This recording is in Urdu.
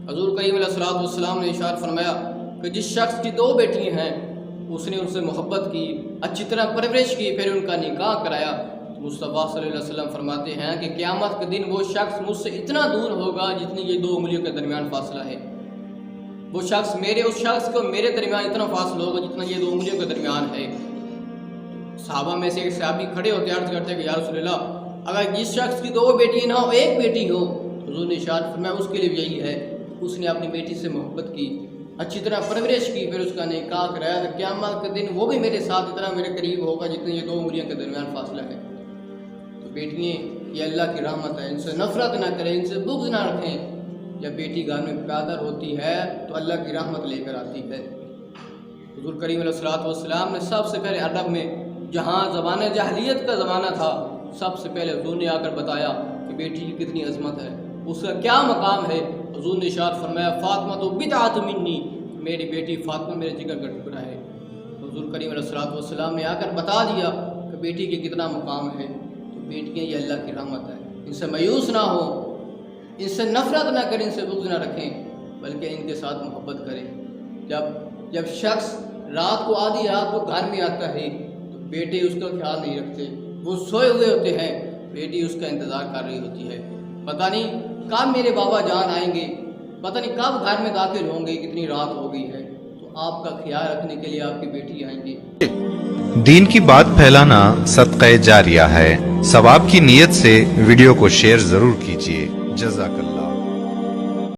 حضور کریم علیہ الصلوۃ والسلام نے ارشاد فرمایا کہ جس شخص کی 2 بیٹیاں ہیں اس نے ان سے محبت کی، اچھی طرح پرورش کی، پھر ان کا نکاح کرایا، تو مصطفیٰ صلی اللہ علیہ وسلم فرماتے ہیں کہ قیامت کے دن وہ شخص مجھ سے اتنا دور ہوگا جتنی یہ 2 انگلیوں کے درمیان فاصلہ ہے۔ وہ شخص اس شخص کو میرے درمیان اتنا فاصلہ ہوگا جتنا یہ 2 انگلیوں کے درمیان ہے۔ صحابہ میں سے ایک صحابی کھڑے ہوتے عرض کرتے کہ یا رسول اللہ، اگر جس شخص کی 2 بیٹی نہ ہو 1 بیٹی ہو، حضور نے ارشاد فرمایا اس کے لیے یہی ہے، اس نے اپنی بیٹی سے محبت کی، اچھی طرح پرورش کی، پھر اس کا نکاح کرایا، تو قیامت کے دن وہ بھی میرے ساتھ اتنا میرے قریب ہوگا جتنے یہ 2 انگلیوں کے درمیان فاصلہ ہے۔ تو بیٹیاں یہ اللہ کی رحمت ہے، ان سے نفرت نہ کریں، ان سے بغض نہ رکھیں۔ جب بیٹی گھر میں پیدا ہوتی ہے تو اللہ کی رحمت لے کر آتی ہے۔ حضور کریم علیہ الصلوۃ والسلام نے سب سے پہلے عرب میں، جہاں زمانہ جاہلیت کا زمانہ تھا، سب سے پہلے حضور نے آ کر بتایا کہ بیٹی کی کتنی عظمت ہے، اس کا کیا مقام ہے۔ حضور نے ارشاد فرمایا فاطمہ تو بدعۃ منی، میری بیٹی فاطمہ میرے جگر کا ٹکڑا ہے۔ حضور کریم علیہ الصلوۃ والسلام نے آ کر بتا دیا کہ بیٹی کے کتنا مقام ہے۔ تو بیٹیاں یہ اللہ کی رحمت ہے، ان سے مایوس نہ ہو، ان سے نفرت نہ کریں، ان سے بغض نہ رکھیں، بلکہ ان کے ساتھ محبت کریں۔ جب شخص رات کو آدھی رات کو گھر میں آتا ہے تو بیٹے اس کا خیال نہیں رکھتے، وہ سوئے ہوئے ہوتے ہیں، بیٹی اس کا انتظار کر رہی ہوتی ہے، پتہ نہیں کب میرے بابا جان آئیں گے، پتہ نہیں کب گھر میں داخل ہوں گے، کتنی رات ہو گئی ہے۔ تو آپ کا خیال رکھنے کے لیے آپ کی بیٹی آئیں گی۔ دین کی بات پھیلانا صدقہ جاریہ ہے، ثواب کی نیت سے ویڈیو کو شیئر ضرور کیجیے۔ جزاک اللہ۔